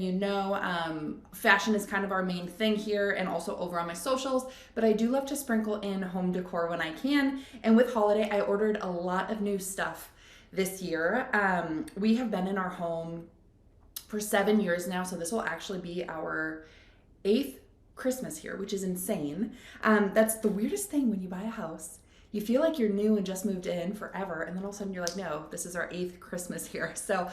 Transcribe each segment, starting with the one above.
You know, fashion is kind of our main thing here and also over on my socials, but I do love to sprinkle in home decor when I can. And with holiday, I ordered a lot of new stuff this year. We have been in our home for 7 years now, so this will actually be our 8th Christmas here, which is insane. That's the weirdest thing when you buy a house. You feel like you're new and just moved in forever, and then all of a sudden you're like, no, this is our 8th Christmas here. So,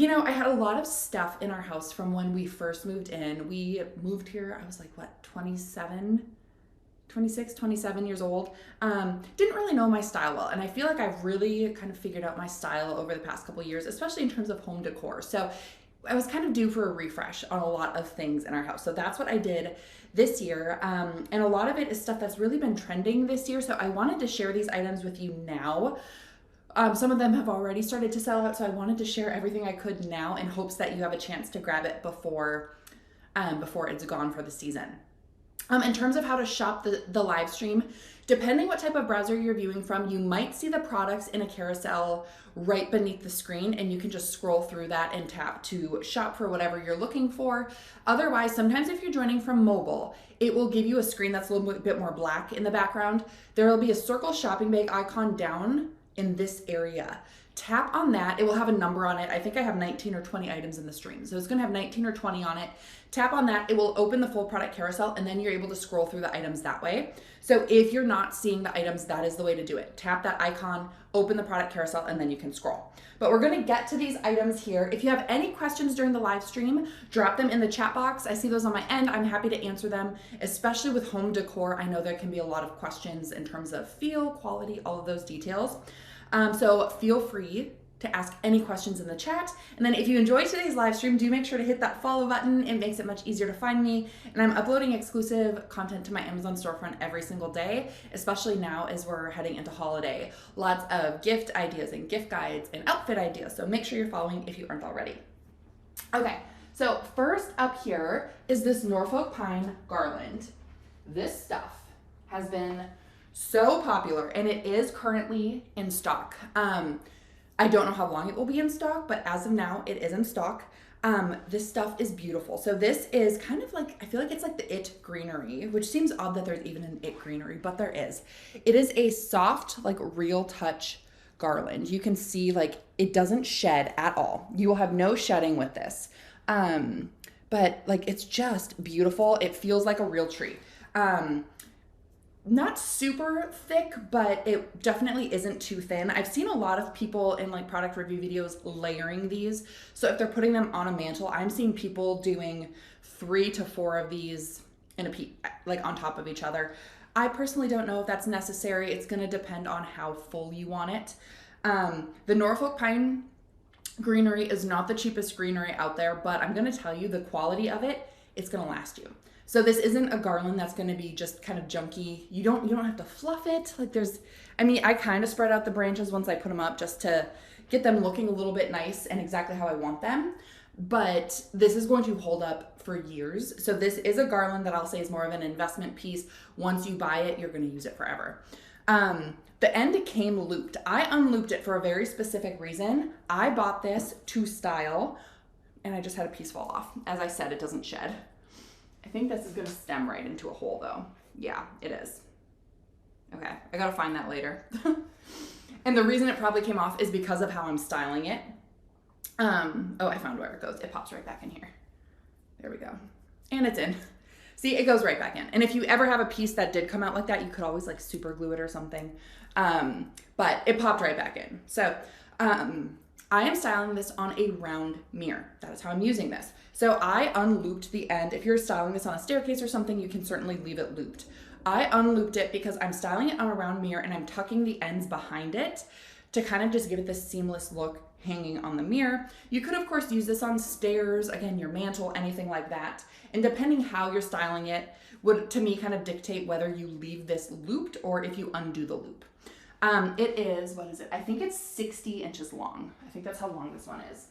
I had a lot of stuff in our house from when we first moved in. We moved here, I was like, what, 26, 27 years old. Didn't really know my style well, and I feel like I've really kind of figured out my style over the past couple years, especially in terms of home decor. So I was kind of due for a refresh on a lot of things in our house. So that's what I did this year. And a lot of it is stuff that's really been trending this year. So I wanted to share these items with you now. Some of them have already started to sell out, so I wanted to share everything I could now in hopes that you have a chance to grab it before it's gone for the season. In terms of how to shop the live stream, depending what type of browser you're viewing from, you might see the products in a carousel right beneath the screen, and you can just scroll through that and tap to shop for whatever you're looking for. Otherwise, sometimes if you're joining from mobile, it will give you a screen that's a little bit more black in the background. There will be a circle shopping bag icon down in this area. Tap on that. It will have a number on it. I think I have 19 or 20 items in the stream. So it's going to have 19 or 20 on it. Tap on that. It will open the full product carousel, and then you're able to scroll through the items that way. So if you're not seeing the items, that is the way to do it. Tap that icon, open the product carousel, and then you can scroll. But we're going to get to these items here. If you have any questions during the live stream, drop them in the chat box. I see those on my end. I'm happy to answer them, especially with home decor. I know there can be a lot of questions in terms of feel, quality, all of those details. So feel free to ask any questions in the chat. And then if you enjoyed today's live stream, do make sure to hit that follow button. It makes it much easier to find me. And I'm uploading exclusive content to my Amazon storefront every single day, especially now as we're heading into holiday. Lots of gift ideas and gift guides and outfit ideas. So make sure you're following if you aren't already. Okay, so first up here is this Norfolk pine garland. This stuff has been so popular, and it is currently in stock. I don't know how long it will be in stock, but as of now, it is in stock. This stuff is beautiful. So this is kind of like, I feel like it's like the It greenery, which seems odd that there's even an It greenery, but there is. It is a soft, like real touch garland. You can see like it doesn't shed at all. You will have no shedding with this. But like it's just beautiful. It feels like a real tree. Not super thick, but it definitely isn't too thin. I've seen a lot of people in like product review videos layering these. So if they're putting them on a mantle, I'm seeing people doing 3 to 4 of these in like on top of each other. I personally don't know if that's necessary. It's going to depend on how full you want it. The Norfolk pine greenery is not the cheapest greenery out there, but I'm going to tell you the quality of it, it's going to last you. So this isn't a garland that's going to be just kind of junky. You don't have to fluff it. Like I kind of spread out the branches once I put them up just to get them looking a little bit nice and exactly how I want them. But this is going to hold up for years. So this is a garland that I'll say is more of an investment piece. Once you buy it, you're going to use it forever. The end came looped. I unlooped it for a very specific reason. I bought this to style, and I just had a piece fall off. As I said, it doesn't shed. I think this is going to stem right into a hole though. Yeah, it is. Okay, I got to find that later. And the reason it probably came off is because of how I'm styling it. Oh, I found where it goes. It pops right back in here. There we go. And it's in. See, it goes right back in. And if you ever have a piece that did come out like that, you could always like super glue it or something. But it popped right back in. So I am styling this on a round mirror. That is how I'm using this. So I unlooped the end. If you're styling this on a staircase or something, you can certainly leave it looped. I unlooped it because I'm styling it on a round mirror and I'm tucking the ends behind it to kind of just give it this seamless look hanging on the mirror. You could of course use this on stairs, again, your mantle, anything like that. And depending how you're styling it would, to me, kind of dictate whether you leave this looped or if you undo the loop. It is, what is it? I think it's 60 inches long. I think that's how long this one is.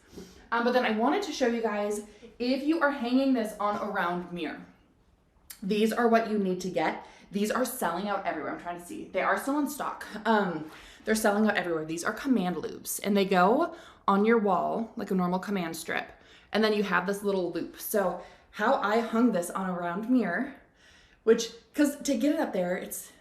But then I wanted to show you guys, if you are hanging this on a round mirror, these are what you need to get. These are selling out everywhere. I'm trying to see. They are still in stock. They're selling out everywhere. These are command loops, and they go on your wall like a normal command strip. and then you have this little loop. So how I hung this on a round mirror, which, because to get it up there, it's,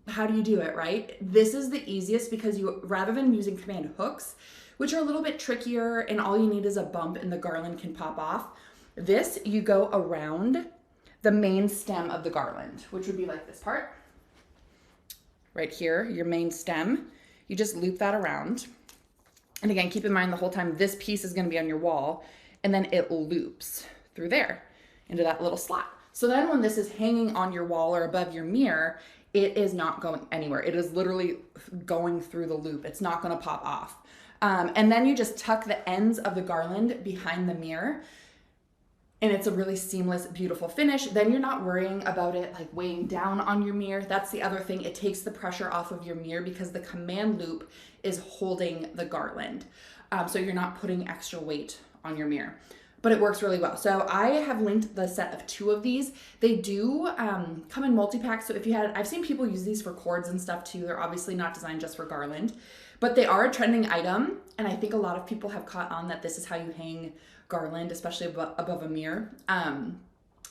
how do you do it, right? This is the easiest because you, rather than using command hooks, which are a little bit trickier and all you need is a bump and the garland can pop off, this, you go around the main stem of the garland, which would be like this part. Right here, your main stem. You just loop that around. And again, keep in mind the whole time this piece is gonna be on your wall, and then it loops through there into that little slot. So then when this is hanging on your wall or above your mirror, it is not going anywhere. It is literally going through the loop. It's not gonna pop off. And then you just tuck the ends of the garland behind the mirror, and it's a really seamless, beautiful finish. Then you're not worrying about it like weighing down on your mirror. That's the other thing. It takes the pressure off of your mirror because the command loop is holding the garland. So you're not putting extra weight on your mirror, but it works really well. So I have linked the set of 2 of these. They do come in multi-packs. So if you had, I've seen people use these for cords and stuff too. They're obviously not designed just for garland, but they are a trending item. And I think a lot of people have caught on that this is how you hang garland, especially above a mirror,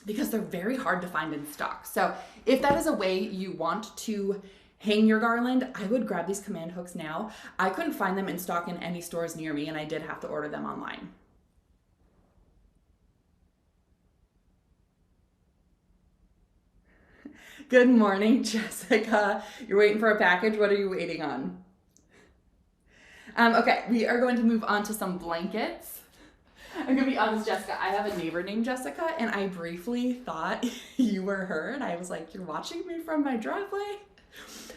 because they're very hard to find in stock. So if that is a way you want to hang your garland, I would grab these command hooks now. I couldn't find them in stock in any stores near me, and I did have to order them online. Good morning, Jessica. You're waiting for a package. What are you waiting on? Okay, we are going to move on to some blankets. I'm gonna be honest, Jessica, I have a neighbor named Jessica, and I briefly thought you were her, and I was like, you're watching me from my driveway?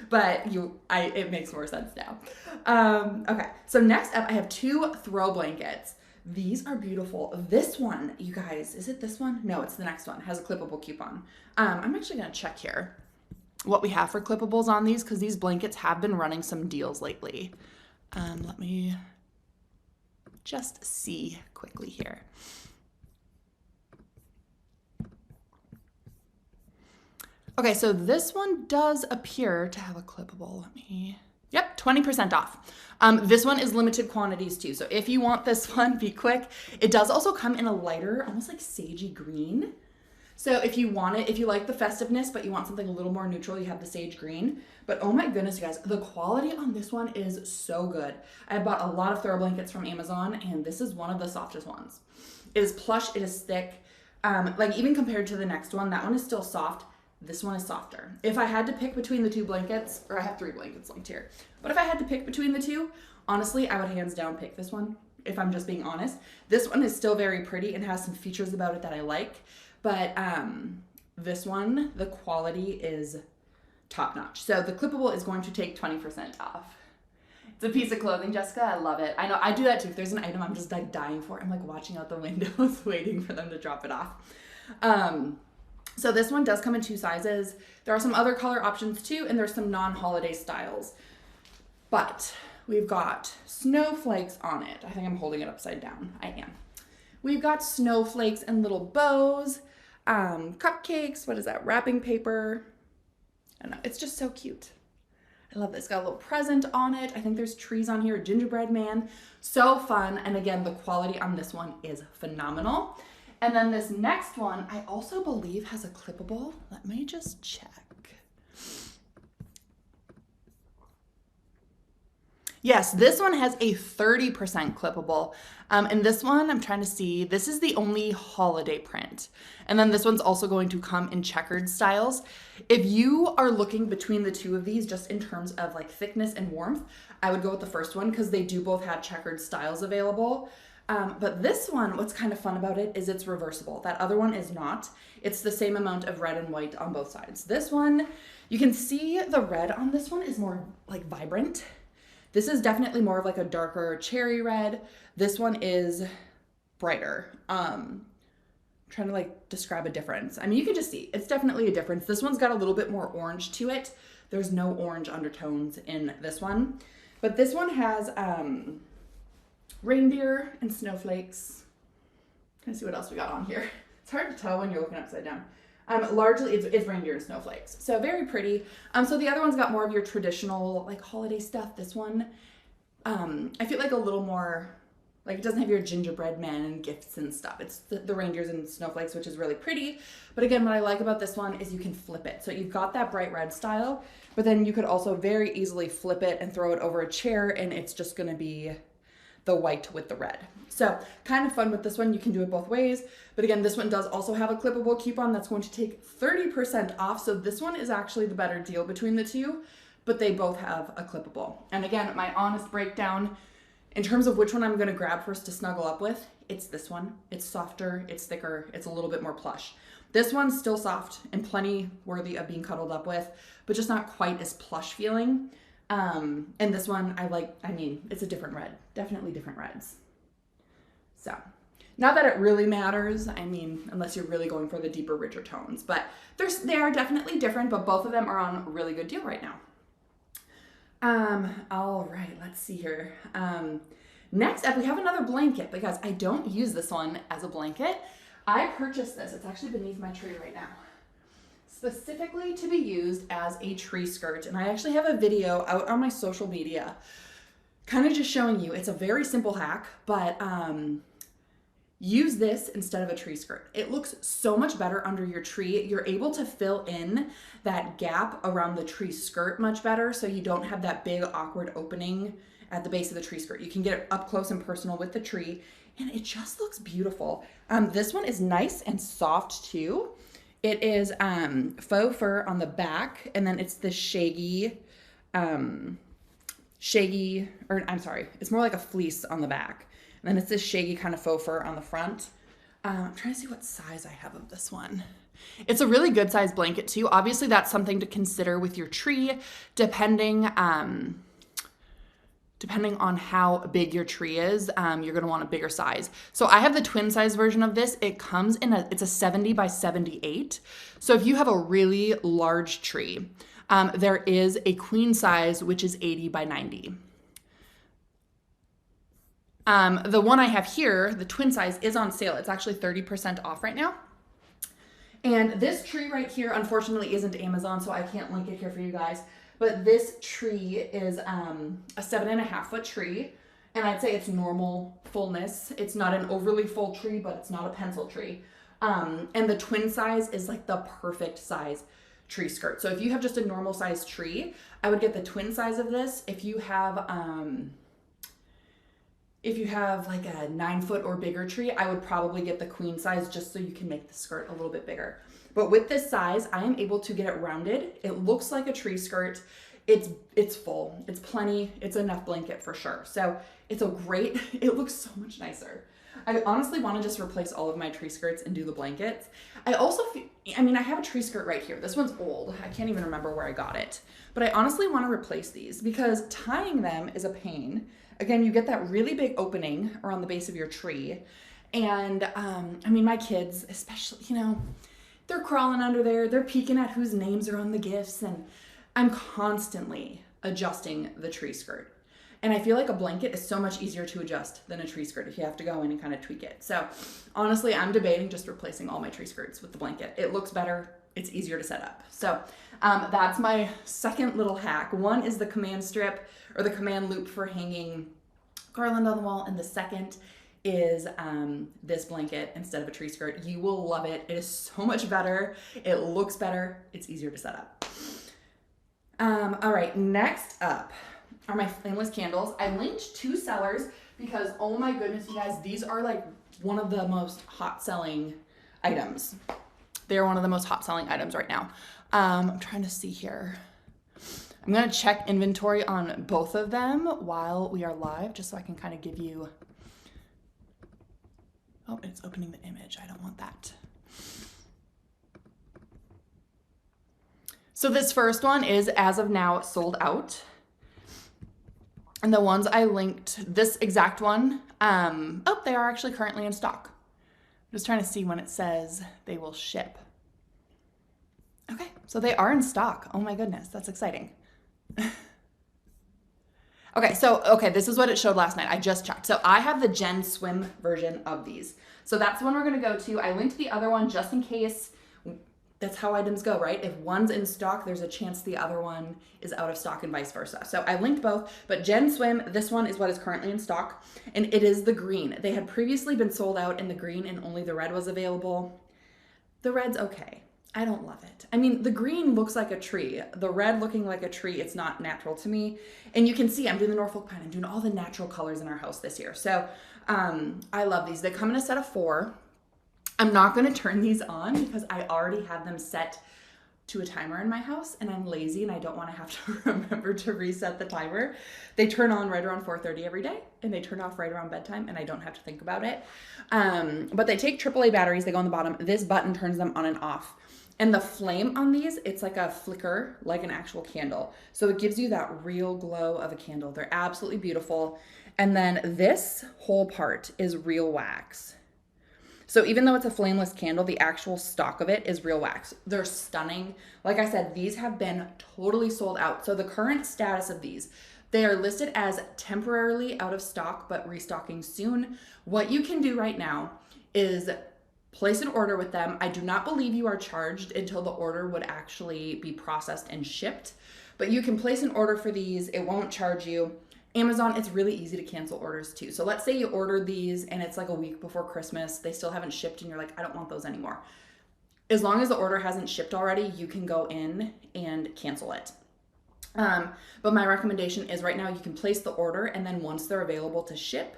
But it makes more sense now. Okay, so next up, I have 2 throw blankets. These are beautiful. This one, you guys, is it this one? No, it's the next one. It has a clippable coupon. I'm actually gonna check here what we have for clippables on these, because these blankets have been running some deals lately. Let me just see quickly here. Okay, so this one does appear to have a clippable. Yep, 20% off. This one is limited quantities too. So if you want this one, be quick. It does also come in a lighter, almost like sagey green. So if you want it, if you like the festiveness, but you want something a little more neutral, you have the sage green. But oh my goodness, you guys, the quality on this one is so good. I bought a lot of throw blankets from Amazon, and this is one of the softest ones. It is plush, it is thick. Like even compared to the next one, that one is still soft. This one is softer. If I had to pick between the 2 blankets, or I have 3 blankets linked here, but if I had to pick between the 2, honestly, I would hands down pick this one, if I'm just being honest. This one is still very pretty and has some features about it that I like. But this one, the quality is top notch. So the clippable is going to take 20% off. It's a piece of clothing, Jessica. I love it. I know I do that too. If there's an item I'm just like dying for, I'm like watching out the windows waiting for them to drop it off. So this one does come in 2 sizes. There are some other color options too, and there's some non-holiday styles. But we've got snowflakes on it. I think I'm holding it upside down. I am. We've got snowflakes and little bows, cupcakes, what is that, wrapping paper. I don't know, it's just so cute. I love this. It's got a little present on it. I think there's trees on here, a gingerbread man. So fun. And again, the quality on this one is phenomenal. And then this next one, I also believe has a clippable. Let me just check. Yes, this one has a 30% clippable. And this one, I'm trying to see, this is the only holiday print. And then this one's also going to come in checkered styles. If you are looking between the 2 of these, just in terms of like thickness and warmth, I would go with the first one because they do both have checkered styles available. But this one, what's kind of fun about it is it's reversible. That other one is not. It's the same amount of red and white on both sides. This one, you can see the red on this one is more like vibrant. This is definitely more of like a darker cherry red. This one is brighter. Trying to like describe a difference. I mean, you can just see, it's definitely a difference. This one's got a little bit more orange to it. There's no orange undertones in this one. But this one has reindeer and snowflakes. Let's see what else we got on here. It's hard to tell when you're looking upside down. Largely it's reindeer and snowflakes. So very pretty. So the other one's got more of your traditional like holiday stuff. This one, I feel like a little more Like it doesn't have your gingerbread men and gifts and stuff. It's the reindeers and snowflakes, which is really pretty. But again, what I like about this one is you can flip it. So you've got that bright red style, but then you could also very easily flip it and throw it over a chair, and it's just gonna be the white with the red. So kind of fun with this one. You can do it both ways. But again, this one does also have a clippable coupon that's going to take 30% off. So this one is actually the better deal between the two, but they both have a clippable. And again, my honest breakdown in terms of which one I'm gonna grab first to snuggle up with, it's this one. It's softer, it's thicker, it's a little bit more plush. This one's still soft and plenty worthy of being cuddled up with, but just not quite as plush feeling. And this one it's a different red, definitely different reds. So, not that it really matters, unless you're really going for the deeper, richer tones, but they are definitely different, but both of them are on a really good deal right now. All right, let's see here. Next up, we have another blanket because I don't use this one as a blanket. I purchased this. It's actually beneath my tree right now, specifically to be used as a tree skirt. And I actually have a video out on my social media kind of just showing you. It's a very simple hack, but use this instead of a tree skirt. It looks so much better under your tree. You're able to fill in that gap around the tree skirt much better, so you don't have that big awkward opening at the base of the tree skirt. You can get it up close and personal with the tree, and it just looks beautiful. This one is nice and soft too. It is faux fur on the back, and then it's this it's more like a fleece on the back. And then it's this shaggy kind of faux fur on the front. I'm trying to see what size I have of this one. It's a really good size blanket too. Obviously that's something to consider with your tree, depending on how big your tree is. You're gonna want a bigger size. So I have the twin size version of this. It comes in it's a 70 by 78. So if you have a really large tree, there is a queen size, which is 80 by 90. The one I have here, the twin size, is on sale. It's actually 30% off right now. And this tree right here, unfortunately, isn't Amazon, so I can't link it here for you guys. But this tree is a 7.5 foot tree. And I'd say it's normal fullness. It's not an overly full tree, but it's not a pencil tree. And the twin size is like the perfect size tree skirt. So if you have just a normal size tree, I would get the twin size of this. If you have like a 9 foot or bigger tree, I would probably get the queen size just so you can make the skirt a little bit bigger. But with this size, I am able to get it rounded. It looks like a tree skirt. It's full, it's plenty, it's enough blanket for sure. So it looks so much nicer. I honestly want to just replace all of my tree skirts and do the blankets. I also I have a tree skirt right here. This one's old. I can't even remember where I got it. But I honestly want to replace these because tying them is a pain. Again, you get that really big opening around the base of your tree. And my kids, especially, they're crawling under there. They're peeking at whose names are on the gifts. And I'm constantly adjusting the tree skirt. And I feel like a blanket is so much easier to adjust than a tree skirt if you have to go in and kind of tweak it. So honestly, I'm debating just replacing all my tree skirts with the blanket. It looks better. It's easier to set up. So that's my second little hack. One is the command strip or the command loop for hanging garland on the wall. And the second is this blanket instead of a tree skirt. You will love it. It is so much better. It looks better. It's easier to set up. All right, next up are my flameless candles. I linked 2 sellers because, oh my goodness, you guys, these are like one of the most hot selling items. They're one of the most hot selling items right now. I'm trying to see here. I'm gonna check inventory on both of them while we are live, just so I can kind of give you, oh, it's opening the image. I don't want that. So this first one is, as of now, sold out. And the ones I linked, this exact one, they are actually currently in stock. I'm just trying to see when it says they will ship. Okay, so they are in stock. Oh my goodness, that's exciting. Okay, this is what it showed last night. I just checked. So I have the Gen Swim version of these. So that's the one we're gonna go to. I linked the other one just in case that's how items go, right? If one's in stock, there's a chance the other one is out of stock and vice versa. So I linked both, but Jen Swim, this one is what is currently in stock, and it is the green. They had previously been sold out in the green and only the red was available. The red's okay. I don't love it. I mean, the green looks like a tree. The red looking like a tree, it's not natural to me. And you can see I'm doing the Norfolk pine. I'm doing all the natural colors in our house this year. So I love these. They come in a set of 4. I'm not going to turn these on because I already have them set to a timer in my house and I'm lazy and I don't want to have to remember to reset the timer. They turn on right around 4:30 every day and they turn off right around bedtime and I don't have to think about it. But they take AAA batteries, they go on the bottom. This button turns them on and off. And the flame on these, it's like a flicker, like an actual candle. So it gives you that real glow of a candle. They're absolutely beautiful. And then this whole part is real wax. So even though it's a flameless candle, the actual stock of it is real wax. They're stunning. Like I said, these have been totally sold out. So the current status of these, they are listed as temporarily out of stock, but restocking soon. What you can do right now is place an order with them. I do not believe you are charged until the order would actually be processed and shipped, but you can place an order for these. It won't charge you. Amazon, it's really easy to cancel orders too. So let's say you ordered these and it's like a week before Christmas, they still haven't shipped and you're like, I don't want those anymore. As long as the order hasn't shipped already, you can go in and cancel it. But my recommendation is right now you can place the order and then once they're available to ship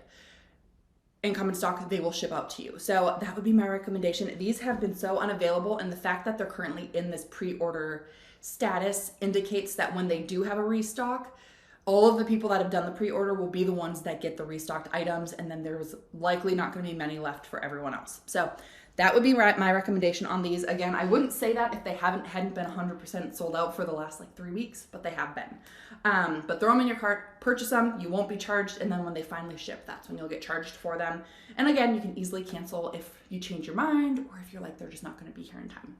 and come in stock, they will ship out to you. So that would be my recommendation. These have been so unavailable and the fact that they're currently in this pre-order status indicates that when they do have a restock, all of the people that have done the pre-order will be the ones that get the restocked items, and then there's likely not going to be many left for everyone else. So that would be my recommendation on these. Again, I wouldn't say that if they hadn't been 100% sold out for the last like 3 weeks, but they have been. But throw them in your cart, purchase them, you won't be charged, and then when they finally ship, that's when you'll get charged for them. And again, you can easily cancel if you change your mind or if you're like, they're just not going to be here in time.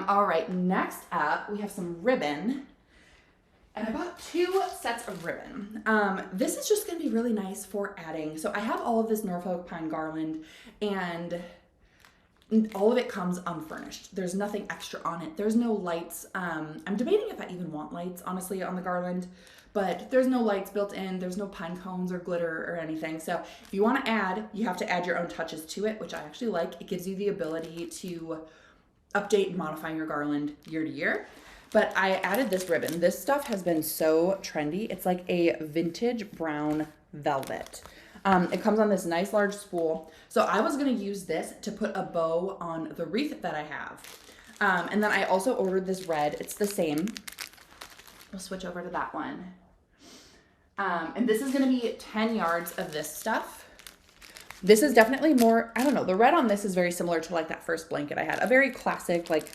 All right, next up, we have some ribbon. And I bought 2 sets of ribbon. This is just gonna be really nice for adding. So I have all of this Norfolk pine garland and all of it comes unfurnished. There's nothing extra on it. There's no lights. I'm debating if I even want lights, honestly, on the garland, but there's no lights built in. There's no pine cones or glitter or anything. So if you wanna add, you have to add your own touches to it, which I actually like. It gives you the ability to update and modify your garland year to year. But I added this ribbon. This stuff has been so trendy. It's like a vintage brown velvet. It comes on this nice large spool. So I was gonna use this to put a bow on the wreath that I have. And then I also ordered this red. It's the same. We'll switch over to that one. And this is gonna be 10 yards of this stuff. This is definitely more, I don't know, the red on this is very similar to like that first blanket I had. A very classic, like,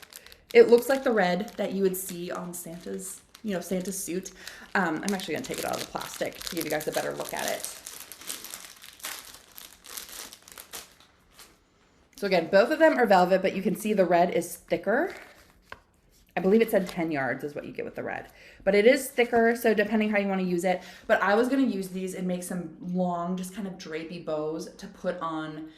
it looks like the red that you would see on Santa's, Santa's suit. I'm actually gonna take it out of the plastic to give you guys a better look at it. So again, both of them are velvet, but you can see the red is thicker. I believe it said 10 yards is what you get with the red, but it is thicker. So depending how you want to use it, but I was going to use these and make some long, just kind of drapey bows to put on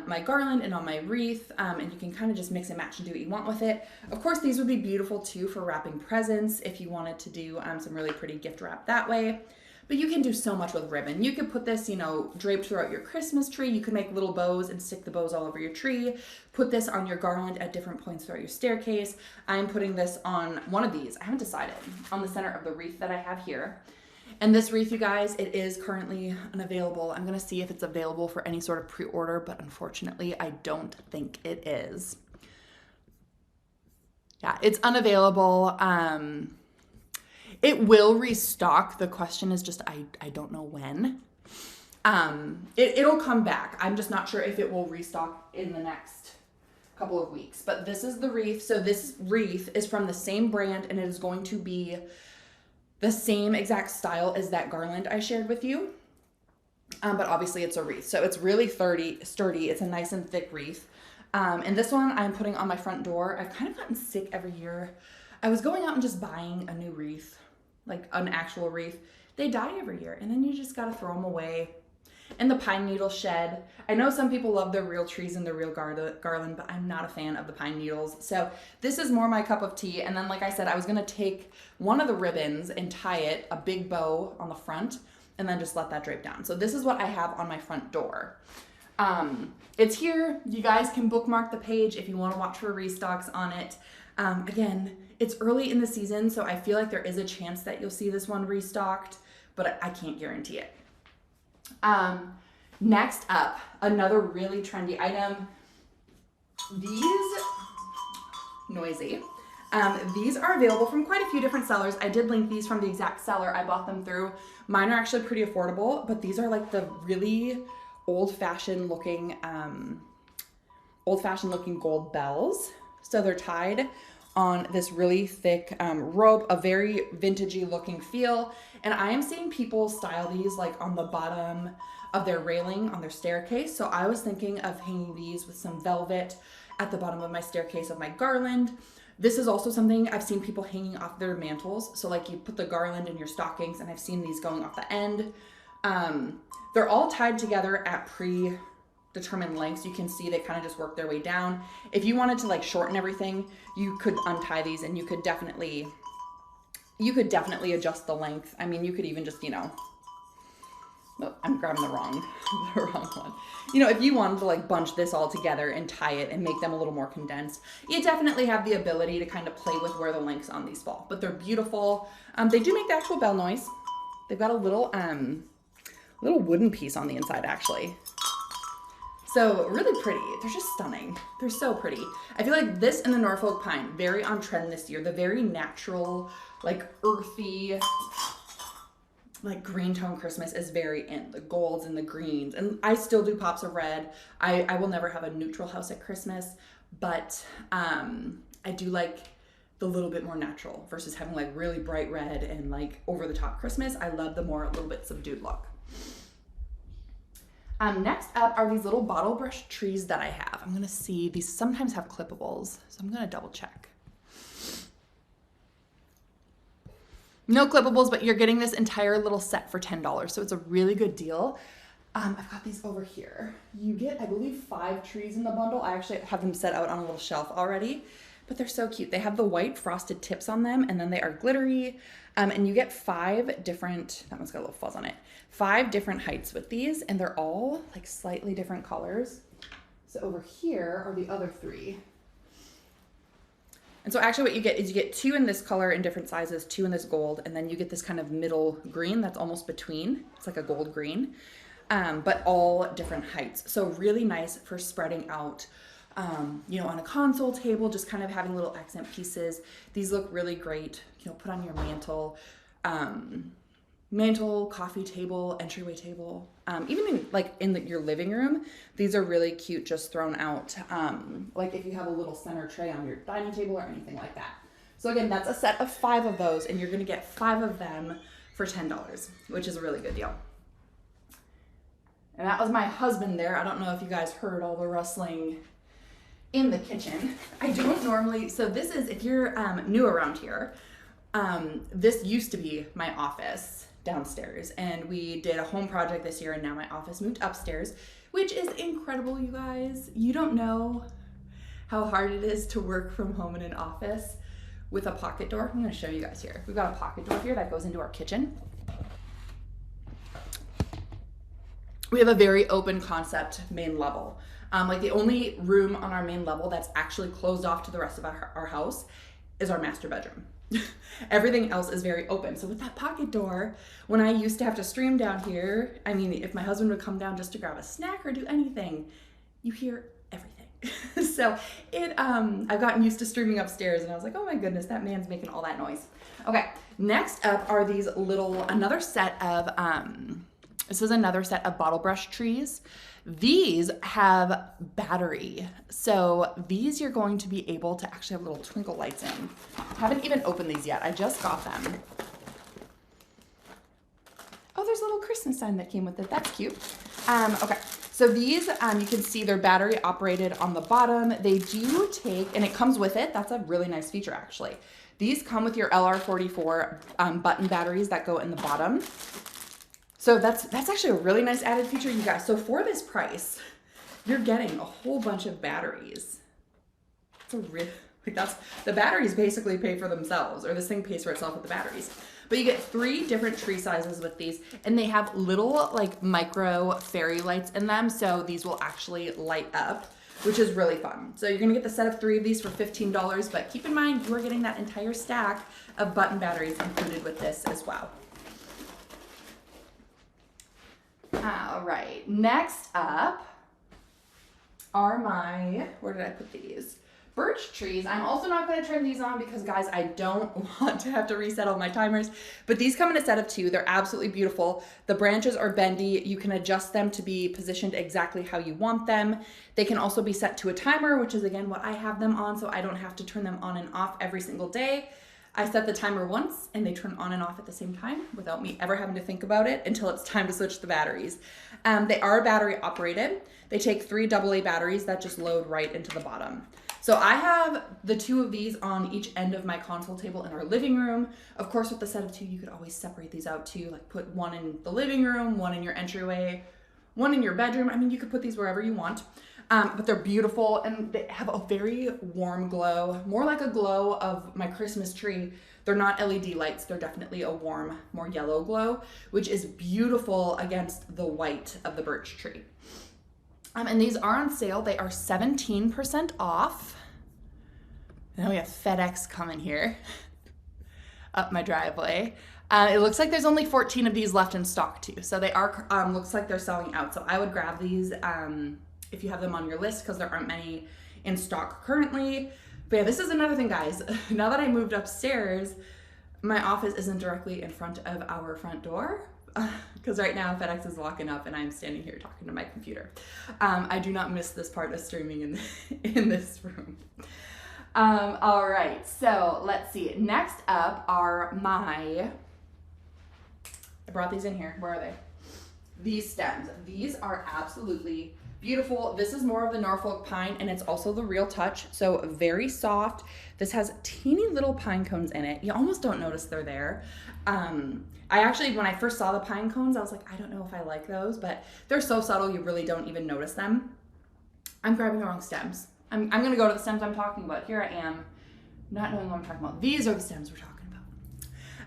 my garland and on my wreath. And you can kind of just mix and match and do what you want with it. Of course, these would be beautiful too for wrapping presents if you wanted to do some really pretty gift wrap that way. But you can do so much with ribbon. You could put this, draped throughout your Christmas tree. You could make little bows and stick the bows all over your tree. Put this on your garland at different points throughout your staircase. I'm putting this on one of these. I haven't decided. On the center of the wreath that I have here. And this wreath, you guys, it is currently unavailable. I'm going to see if it's available for any sort of pre-order, but unfortunately, I don't think it is. Yeah, it's unavailable. It will restock. The question is just, I don't know when. It'll come back. I'm just not sure if it will restock in the next couple of weeks. But this is the wreath. So this wreath is from the same brand and it is going to be the same exact style as that garland I shared with you. But obviously it's a wreath. So it's really sturdy. It's a nice and thick wreath. And this one I'm putting on my front door. I've kind of gotten sick every year. I was going out and just buying a new wreath, like an actual wreath. They die every year and then you just got to throw them away. in the pine needle shed. I know some people love the real trees and the real garland, but I'm not a fan of the pine needles. So this is more my cup of tea. And then, like I said, I was gonna take one of the ribbons and tie it a big bow on the front and then just let that drape down. So this is what I have on my front door. It's here. You guys can bookmark the page if you want to watch for restocks on it. Again, it's early in the season, so I feel like there is a chance that you'll see this one restocked, but I can't guarantee it. Next up, another really trendy item. These, noisy. These are available from quite a few different sellers. I did link these from the exact seller I bought them through. Mine are actually pretty affordable, but these are like the really old-fashioned looking gold bells. So they're tied on this really thick rope, a very vintagey looking feel. And I am seeing people style these like on the bottom of their railing on their staircase. So I was thinking of hanging these with some velvet at the bottom of my staircase of my garland. This is also something I've seen people hanging off their mantles. So like you put the garland in your stockings, and I've seen these going off the end. They're all tied together at predetermined lengths. You can see they kind of just work their way down. If you wanted to like shorten everything, you could untie these and you could definitely adjust the length. I mean, you could even just, oh, I'm grabbing the wrong one. If you wanted to like bunch this all together and tie it and make them a little more condensed, you definitely have the ability to kind of play with where the lengths on these fall. But they're beautiful. They do make the actual bell noise. They've got a little wooden piece on the inside, actually. So really pretty. They're just stunning. They're so pretty. I feel like this and the Norfolk pine, very on trend this year. The very natural, like earthy, like green tone Christmas is very in. The golds and the greens. And I still do pops of red. I will never have a neutral house at Christmas, but I do like the little bit more natural versus having like really bright red and like over the top Christmas. I love the more a little bit subdued look. Next up are these little bottle brush trees that I have. I'm gonna see, these sometimes have clippables, so I'm gonna double check. No clippables, but you're getting this entire little set for $10, so it's a really good deal. I've got these over here. You get, I believe, 5 trees in the bundle. I actually have them set out on a little shelf already, but they're so cute. They have the white frosted tips on them, and then they are glittery. And you get 5 different, that one's got a little fuzz on it, 5 different heights with these, and they're all like slightly different colors. So over here are the other 3. And so actually what you get is you get 2 in this color in different sizes, 2 in this gold, and then you get this kind of middle green that's almost between. It's like a gold green, but all different heights. So really nice for spreading out, on a console table, just kind of having little accent pieces. These look really great, put on your mantle, coffee table, entryway table, even in your living room. These are really cute, just thrown out, like if you have a little center tray on your dining table or anything like that. So again, that's a set of 5 of those, and you're gonna get 5 of them for $10, which is a really good deal. And that was my husband there. I don't know if you guys heard all the rustling in the kitchen. I don't normally, so this is, if you're new around here, this used to be my office downstairs, and we did a home project this year, and now my office moved upstairs, which is incredible, you guys. You don't know how hard it is to work from home in an office with a pocket door. I'm gonna show you guys here. We've got a pocket door here that goes into our kitchen. We have a very open concept main level. Like the only room on our main level that's actually closed off to the rest of our house is our master bedroom. Everything else is very open. So with that pocket door, when I used to have to stream down here, I mean, if my husband would come down just to grab a snack or do anything, you hear everything. So I've gotten used to streaming upstairs, and I was like, oh my goodness, that man's making all that noise. Okay, next up are these another set of bottle brush trees. These have battery. So these you're going to be able to actually have little twinkle lights in. Haven't even opened these yet. I just got them. Oh, there's a little Christmas sign that came with it. That's cute. Okay, so these, you can see they're battery operated on the bottom. They do take, and it comes with it. That's a really nice feature, actually. These come with your LR44 button batteries that go in the bottom. So that's actually a really nice added feature, you guys. So for this price, you're getting a whole bunch of batteries. It's a real, like that's, the batteries basically pay for themselves, or this thing pays for itself with the batteries. But you get 3 different tree sizes with these, and they have little like micro fairy lights in them. So these will actually light up, which is really fun. So you're gonna get the set of 3 of these for $15, but keep in mind you are getting that entire stack of button batteries included with this as well. All right, next up are my, where did I put these? Birch trees. I'm also not going to turn these on because, guys, I don't want to have to reset all my timers, but these come in a set of 2. They're absolutely beautiful. The branches are bendy. You can adjust them to be positioned exactly how you want them. They can also be set to a timer, which is again what I have them on, so I don't have to turn them on and off every single day. I set the timer once and they turn on and off at the same time without me ever having to think about it until it's time to switch the batteries. They are battery operated. They take 3 AA batteries that just load right into the bottom. So I have the 2 of these on each end of my console table in our living room. Of course, with the set of 2, you could always separate these out too, like put one in the living room, one in your entryway, one in your bedroom. I mean, you could put these wherever you want. But they're beautiful and they have a very warm glow, more like a glow of my Christmas tree. They're not LED lights, they're definitely a warm, more yellow glow, which is beautiful against the white of the birch tree. And these are on sale. They are 17% off. And then we have FedEx coming here up my driveway. It looks like there's only 14 of these left in stock too. So they are, looks like they're selling out. So I would grab these if you have them on your list because there aren't many in stock currently. But yeah, this is another thing, guys. Now that I moved upstairs, my office isn't directly in front of our front door because right now FedEx is locking up and I'm standing here talking to my computer. I do not miss this part of streaming in this room. All right, so let's see. Next up are I brought these in here. Where are they? These stems. These are absolutely beautiful. This is more of the Norfolk pine and it's also the Real Touch. So very soft. This has teeny little pine cones in it. You almost don't notice they're there. I actually, when I first saw the pine cones, I was like, I don't know if I like those, but they're so subtle you really don't even notice them. I'm grabbing the wrong stems. I'm gonna go to the stems I'm talking about. Here I am, not knowing what I'm talking about. These are the stems we're talking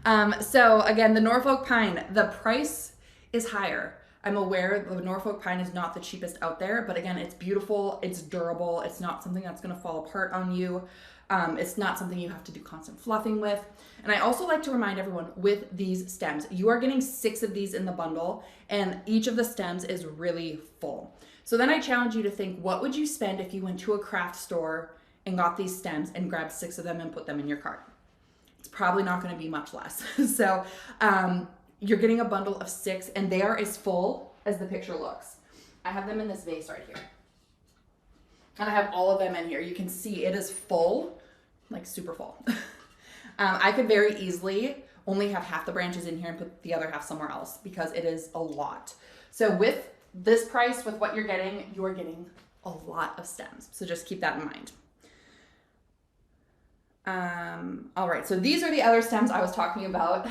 about. So again, the Norfolk pine, the price is higher. I'm aware the Norfolk pine is not the cheapest out there, but again, it's beautiful, it's durable, it's not something that's gonna fall apart on you. It's not something you have to do constant fluffing with. And I also like to remind everyone with these stems, you are getting 6 of these in the bundle and each of the stems is really full. So then I challenge you to think, what would you spend if you went to a craft store and got these stems and grabbed 6 of them and put them in your cart? It's probably not gonna be much less. So you're getting a bundle of 6 and they are as full as the picture looks. I have them in this vase right here. And I have all of them in here. You can see it is full, like super full. I could very easily only have half the branches in here and put the other half somewhere else because it is a lot. So with this price, with what you're getting a lot of stems. So just keep that in mind. All right, so these are the other stems I was talking about.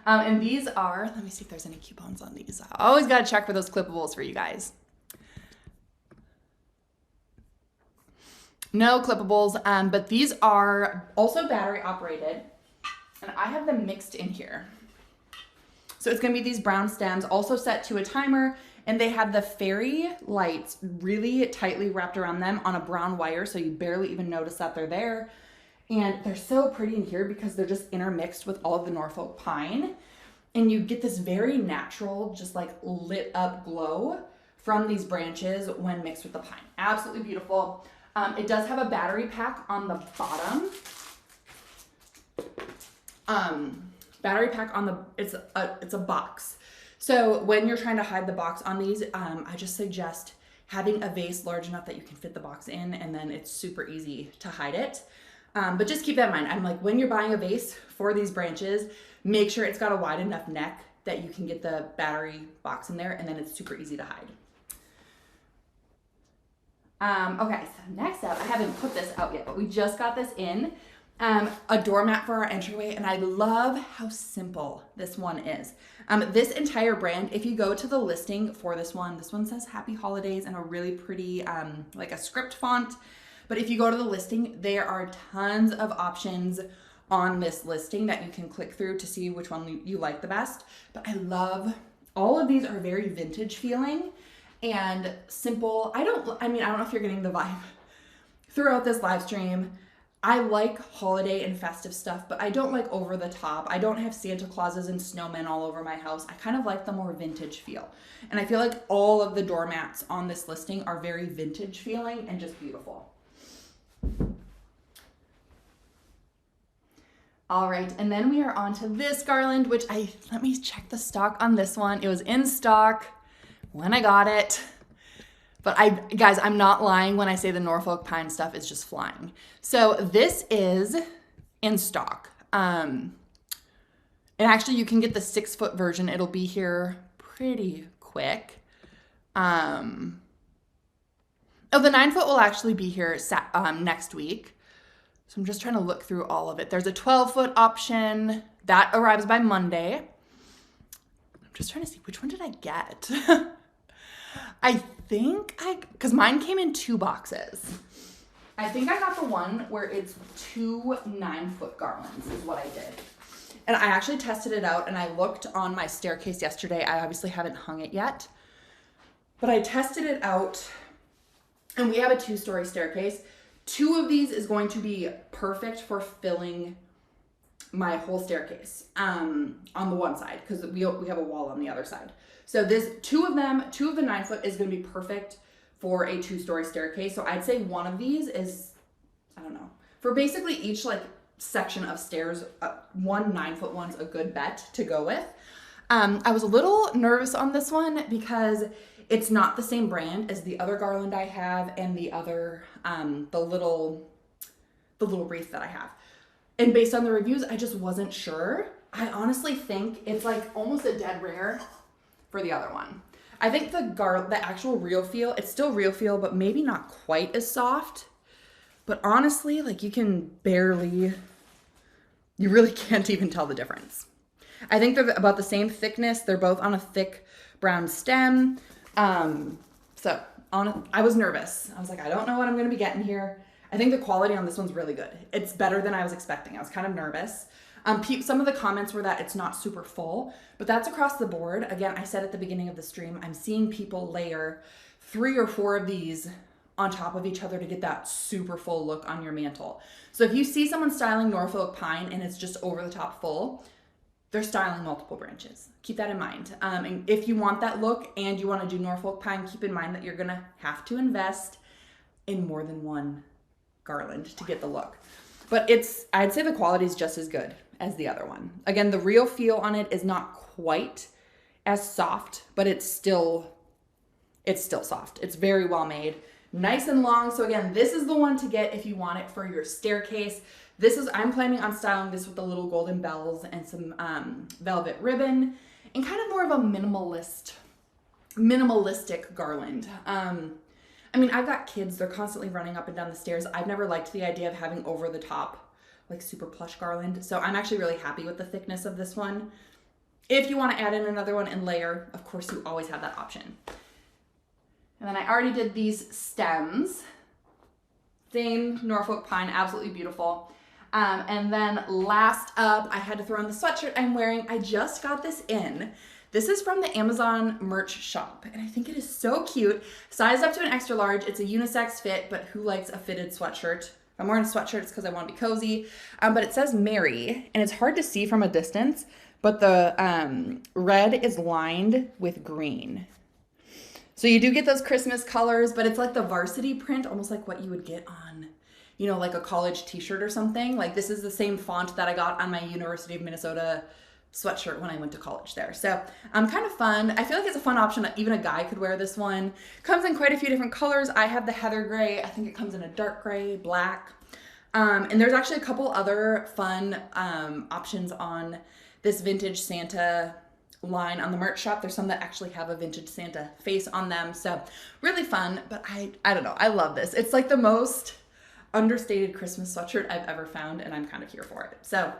And these are, let me see if there's any coupons on these. I always gotta check for those clippables for you guys. No clippables, but these are also battery operated and I have them mixed in here. So it's gonna be these brown stems also set to a timer and they have the fairy lights really tightly wrapped around them on a brown wire so you barely even notice that they're there. And they're so pretty in here because they're just intermixed with all of the Norfolk pine. And you get this very natural, just like lit up glow from these branches when mixed with the pine. Absolutely beautiful. It does have a battery pack on the bottom. Battery pack on the, it's a box. So when you're trying to hide the box on these, I just suggest having a vase large enough that you can fit the box in and then it's super easy to hide it. But just keep that in mind. I'm like, when you're buying a vase for these branches, make sure it's got a wide enough neck that you can get the battery box in there and then it's super easy to hide. Okay, so next up, I haven't put this out yet, but we just got this in. A doormat for our entryway, and I love how simple this one is. This entire brand, if you go to the listing for this one says Happy Holidays in a really pretty, like a script font. But if you go to the listing, there are tons of options on this listing that you can click through to see which one you like the best. But I love, all of these are very vintage feeling and simple. I don't know if you're getting the vibe throughout this live stream. I like holiday and festive stuff, but I don't like over the top. I don't have Santa Clauses and snowmen all over my house. I kind of like the more vintage feel. And I feel like all of the doormats on this listing are very vintage feeling and just beautiful. All right, and then we are on to this garland, which let me check the stock on this one. It was in stock when I got it. But guys, I'm not lying when I say the Norfolk pine stuff is just flying. So this is in stock. And actually you can get the 6-foot version. It'll be here pretty quick. Oh, the 9-foot will actually be here next week. So I'm just trying to look through all of it. There's a 12-foot option that arrives by Monday. I'm just trying to see, which one did I get? I think because mine came in 2 boxes. I think I got the one where it's 2 9-foot garlands is what I did. And I actually tested it out and I looked on my staircase yesterday. I obviously haven't hung it yet, but I tested it out and we have a 2-story staircase. 2 of these is going to be perfect for filling my whole staircase on the one side because we have a wall on the other side. So this 2 of the 9-foot is going to be perfect for a 2-story staircase. So I'd say one of these is, I don't know, for basically each like section of stairs, 1 9-foot one's a good bet to go with. I was a little nervous on this one because it's not the same brand as the other garland I have and the other, the little wreath that I have. And based on the reviews, I just wasn't sure. I honestly think it's like almost a dead rare for the other one. I think the actual real feel, it's still real feel, but maybe not quite as soft. But honestly, like you really can't even tell the difference. I think they're about the same thickness. They're both on a thick brown stem. I was nervous. I was like, I don't know what I'm going to be getting here. I think the quality on this one's really good. It's better than I was expecting. I was kind of nervous. Some of the comments were that it's not super full, but that's across the board. Again, I said at the beginning of the stream, I'm seeing people layer 3 or 4 of these on top of each other to get that super full look on your mantle. So if you see someone styling Norfolk pine and it's just over the top full, they're styling multiple branches. Keep that in mind. And if you want that look and you want to do Norfolk pine, keep in mind that you're gonna have to invest in more than one garland to get the look. But I'd say the quality is just as good as the other one. Again, the real feel on it is not quite as soft, but it's still soft. It's very well made, nice and long. So again, this is the one to get if you want it for your staircase. I'm planning on styling this with the little golden bells and some velvet ribbon and kind of more of a minimalistic garland. I mean, I've got kids, they're constantly running up and down the stairs. I've never liked the idea of having over the top, like super plush garland. So I'm actually really happy with the thickness of this one. If you want to add in another one and layer, of course, you always have that option. And then I already did these stems. Same Norfolk pine, absolutely beautiful. And then last up, I had to throw in the sweatshirt I'm wearing. I just got this in. This is from the Amazon merch shop, and I think it is so cute. Sized up to an extra large. It's a unisex fit, but who likes a fitted sweatshirt? If I'm wearing a sweatshirt, it's because I want to be cozy. But it says Mary, and it's hard to see from a distance, but the red is lined with green. So you do get those Christmas colors, but it's like the varsity print, almost like what you would get on, you know, like a college t-shirt or something. Like this is the same font that I got on my University of Minnesota sweatshirt when I went to college there. So kind of fun. I feel like it's a fun option. Even a guy could wear this one. Comes in quite a few different colors. I have the heather gray. I think it comes in a dark gray, black. And there's actually a couple other fun options on this vintage Santa line on the merch shop. There's some that actually have a vintage Santa face on them. So really fun, but I don't know. I love this. It's like the most understated Christmas sweatshirt I've ever found, and I'm kind of here for it. So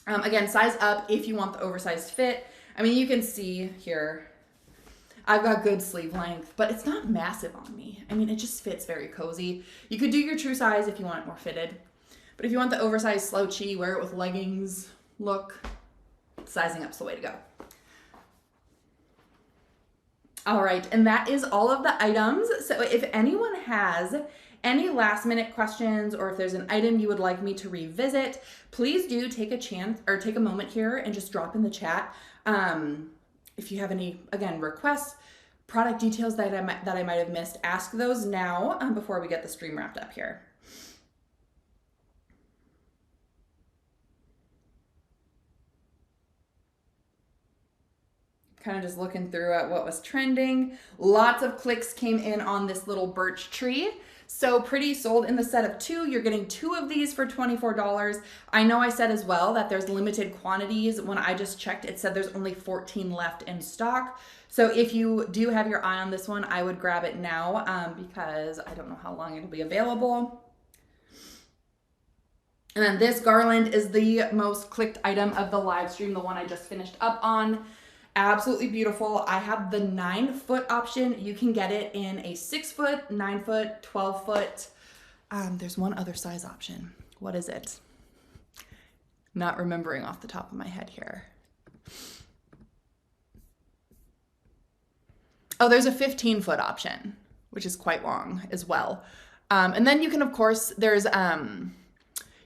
again, size up if you want the oversized fit. I mean, you can see here, I've got good sleeve length, but it's not massive on me. I mean, it just fits very cozy. You could do your true size if you want it more fitted. But if you want the oversized slouchy, wear it with leggings look, sizing up's the way to go. All right, and that is all of the items. So if anyone has any last minute questions, or if there's an item you would like me to revisit, please do take a chance or take a moment here and just drop in the chat. If you have any, again, requests, product details that I might have missed, ask those now before we get the stream wrapped up here. Kind of just looking through at what was trending. Lots of clicks came in on this little birch tree. So pretty, sold in the set of 2. You're getting 2 of these for $24. I know I said as well that there's limited quantities. When I just checked, it said there's only 14 left in stock. So if you do have your eye on this one, I would grab it now because I don't know how long it'll be available. And then this garland is the most clicked item of the live stream, the one I just finished up on. Absolutely beautiful. I have the 9-foot option. You can get it in a 6-foot, 9-foot, 12-foot. There's one other size option. What is it? Not remembering off the top of my head here. Oh, there's a 15-foot option, which is quite long as well. And then you can, of course, there's,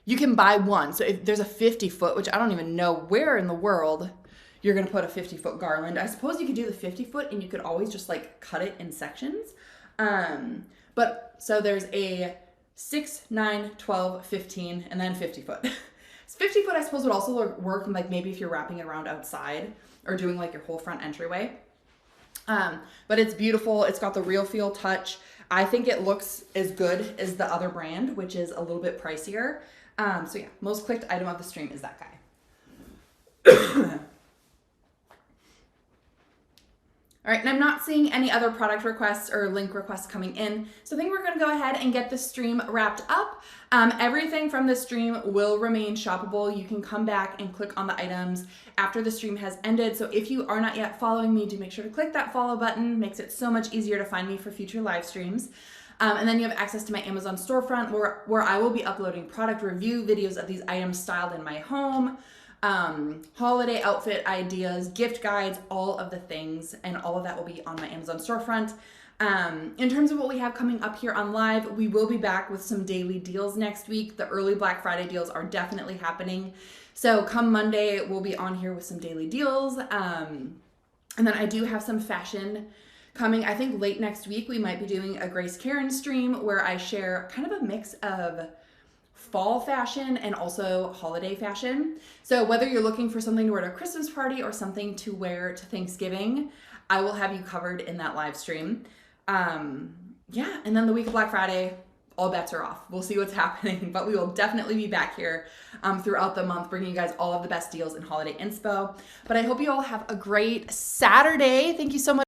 you can buy one. So if there's a 50-foot, which I don't even know where in the world you're gonna put a 50-foot garland. I suppose you could do the 50-foot and you could always just like cut it in sections. But so there's a 6, 9, 12, 15, and then 50-foot. 50-foot I suppose would also work like maybe if you're wrapping it around outside or doing like your whole front entryway. But it's beautiful. It's got the real feel touch. I think it looks as good as the other brand, which is a little bit pricier. So yeah, most clicked item of the stream is that guy. All right, and I'm not seeing any other product requests or link requests coming in. So I think we're gonna go ahead and get the stream wrapped up. Everything from the stream will remain shoppable. You can come back and click on the items after the stream has ended. So if you are not yet following me, do make sure to click that follow button. Makes it so much easier to find me for future live streams. And then you have access to my Amazon storefront where I will be uploading product review videos of these items styled in my home. Holiday outfit ideas, gift guides, all of the things, and all of that will be on my Amazon storefront. In terms of what we have coming up here on live, we will be back with some daily deals next week. The early Black Friday deals are definitely happening. So come Monday, we'll be on here with some daily deals. And then I do have some fashion coming. I think late next week, we might be doing a Grace Karen stream where I share kind of a mix of fall fashion and also holiday fashion. So whether you're looking for something to wear to a Christmas party or something to wear to Thanksgiving, I will have you covered in that live stream. Yeah, and then the week of Black Friday, all bets are off. We'll see what's happening, but we will definitely be back here throughout the month, bringing you guys all of the best deals in holiday inspo. But I hope you all have a great Saturday. Thank you so much.